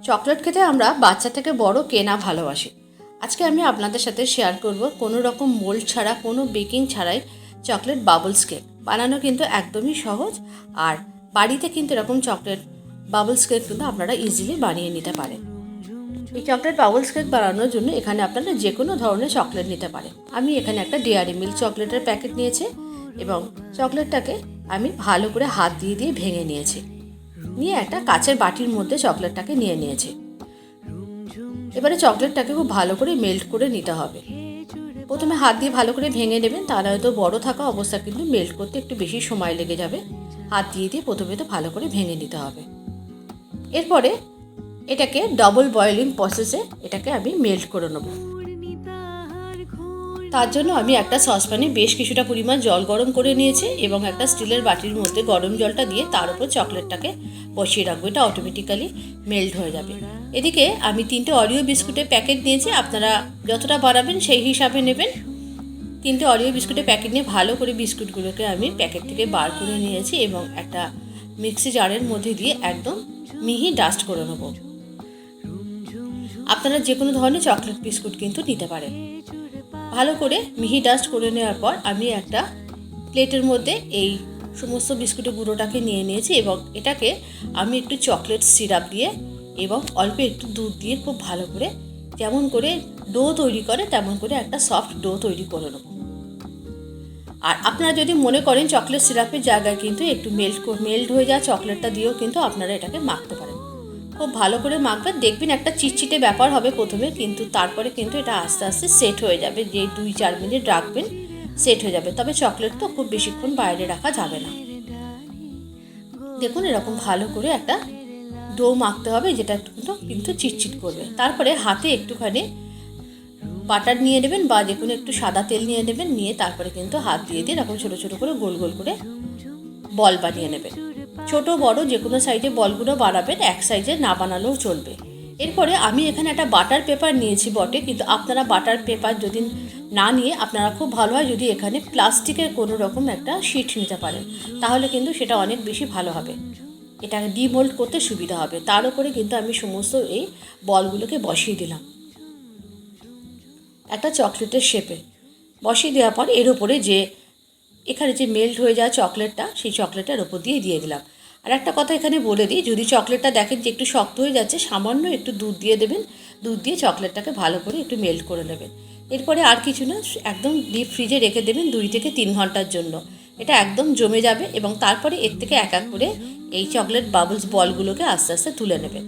Chocolate খেতে আমরা বাচ্চা থেকে বড় কে না ভালোবাসি। আজকে আমি আপনাদের সাথে শেয়ার করব কোনো রকম মোল্ড ছাড়া, কোনো বেকিং ছাড়াই চকলেট বাবলস কেক বানানো কিন্তু একদমই সহজ। আর বাড়িতে কিন্তু এরকম চকলেট বাবলস কেক কিন্তু আপনারা ইজিলি বানিয়ে নিতে পারেন। এই চকলেট বাবলস কেক বানানোর জন্য এখানে আপনারা যে কোনো ধরনের চকলেট নিতে পারেন। আমি এখানে একটা ডেয়ারি মিল্ক চকলেটের প্যাকেট নিয়েছি এবং চকলেটটাকে আমি ভালো করে হাত দিয়ে ভেঙে নিয়েছি। নিয়ে একটা কাচের বাটির মধ্যে চকলেটটাকে নিয়ে নিয়েছি। এবারে চকলেটটাকে খুব ভালো করে মেল্ট করে নিতে হবে। প্রথমে হাত দিয়ে ভালো করে ভেঙে নেবেন, তাহলে হয়তো বড় থাকা অবস্থা কিন্তু মেল্ট করতে একটু বেশি সময় লেগে যাবে। হাত দিয়ে প্রথমে তো ভালো করে ভেঙে নিতে হবে। এরপরে এটাকে ডবল বয়েলিং প্রসেসে এটাকে আমি মেল্ট করে নেব। তার জন্য আমি একটা সসপ্যানে বেশ কিছুটা পরিমাণ জল গরম করে নিয়েছি এবং একটা স্টিলের বাটির মধ্যে গরম জলটা দিয়ে তার উপর চকলেটটাকে বসিয়ে রাখবো। এটা অটোমেটিক্যালি মেল্ট হয়ে যাবে। এদিকে আমি 3টে অরিও বিস্কুটের প্যাকেট নিয়েছি। আপনারা যতটা বানাবেন সেই হিসাবে নেবেন। 3টে অরিও বিস্কুটের প্যাকেট নিয়ে ভালো করে বিস্কুটগুলোকে আমি প্যাকেট থেকে বার করে নিয়েছি এবং একটা মিক্সি জারের মধ্যে দিয়ে একদম মিহি ডাস্ট করে নেব। আপনারা যে কোনো ধরনের চকলেট বিস্কুট কিন্তু নিতে পারেন। ভালো করে মিহি ডাস্ট করে নেওয়ার পর আমি একটা প্লেটের মধ্যে এই সমস্ত বিস্কুটের গুঁড়োটাকে নিয়ে নিয়েছি এবং এটাকে আমি একটু চকলেট সিরাপ দিয়ে এবং অল্প একটু দুধ দিয়ে খুব ভালো করে যেমন করে ডো তৈরি করে তেমন করে একটা সফট ডো তৈরি করে নেব। আর আপনারা যদি মনে করেন চকলেট সিরাপের জায়গায় কিন্তু একটু মেল্ট হয়ে যাওয়া চকলেটটা দিয়েও কিন্তু আপনারা এটাকে মাখতে পারেন। খুব ভালো করে মাখবেন, দেখবেন একটা চিটচিটে ব্যাপার হবে প্রথমে, কিন্তু তারপরে কিন্তু এটা আস্তে আস্তে সেট হয়ে যাবে। যে 2-4 মিনিট রাখবেন সেট হয়ে যাবে। তবে চকলেট তো খুব বেশিক্ষণ বাইরে রাখা যাবে না। দেখুন এরকম ভালো করে একটা ডো মাখতে হবে, যেটা কিন্তু চিটচিট করবে। তারপরে হাতে একটুখানি বাটার নিয়ে নেবেন বা যে কোনো একটু সাদা তেল নিয়ে নেবেন। নিয়ে তারপরে কিন্তু হাত দিয়ে এরকম ছোটো ছোটো করে গোল গোল করে বল বানিয়ে নেবেন। ছোট বড় যে কোনো সাইজে বলগুলো বানাবেন, এক সাইজে না বানালেও চলবে। এরপরে আমি এখানে একটা বাটার পেপার নিয়েছি বটে, কিন্তু আপনারা বাটার পেপার যদি না নিয়ে আপনারা খুব ভালো হয় যদি এখানে প্লাস্টিকের কোনো রকম একটা শিট নিতে পারেন, তাহলে কিন্তু সেটা অনেক বেশি ভালো হবে। এটাকে ডিমোল্ড করতে সুবিধা হবে। তার উপরে কিন্তু আমি সমস্ত এই বলগুলোকে বসিয়ে দিলাম একটা চকলেটের শেপে। বসিয়ে দেওয়ার পর এর উপরে যে এখানে যে মেল্ট হয়ে যাওয়া চকলেটটা, সেই চকলেটের ওপর দিয়ে দিলাম। আর একটা কথা এখানে বলে দিই, যদি চকলেটটা দেখেন যে একটু শক্ত হয়ে যাচ্ছে, সামান্য একটু দুধ দিয়ে দেবেন। দুধ দিয়ে চকলেটটাকে ভালো করে একটু মেল্ট করে নেবেন। এরপরে আর কিছু না, একদম ডিপ ফ্রিজে রেখে দেবেন 2 থেকে 3 ঘন্টার জন্য। এটা একদম জমে যাবে এবং তারপরে এর থেকে এক এক করে এই চকলেট বাবলস বলগুলোকে আস্তে আস্তে তুলে নেবেন।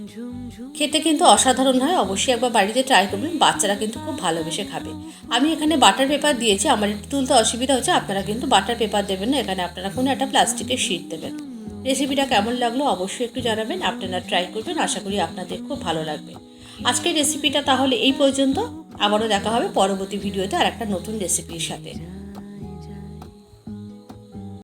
খেতে কিন্তু অসাধারণ হয়। অবশ্যই একবার বাড়িতে ট্রাই করবেন, বাচ্চারা কিন্তু খুব ভালোবেসে খাবে। আমি এখানে বাটার পেপার দিয়েছি, আমার একটু তুলতে অসুবিধা হচ্ছে। আপনারা কিন্তু বাটার পেপার দেবেন না, এখানে আপনারা কোনো একটা প্লাস্টিকের শিট দেবেন। রেসিপিটা কেমন লাগলো অবশ্যই একটু জানাবেন। আপনারা ট্রাই করবেন, আশা করি আপনাদের খুব ভালো লাগবে। আজকের রেসিপিটা তাহলে এই পর্যন্ত। আবারও দেখা হবে পরবর্তী ভিডিওতে আর একটা নতুন রেসিপির সাথে।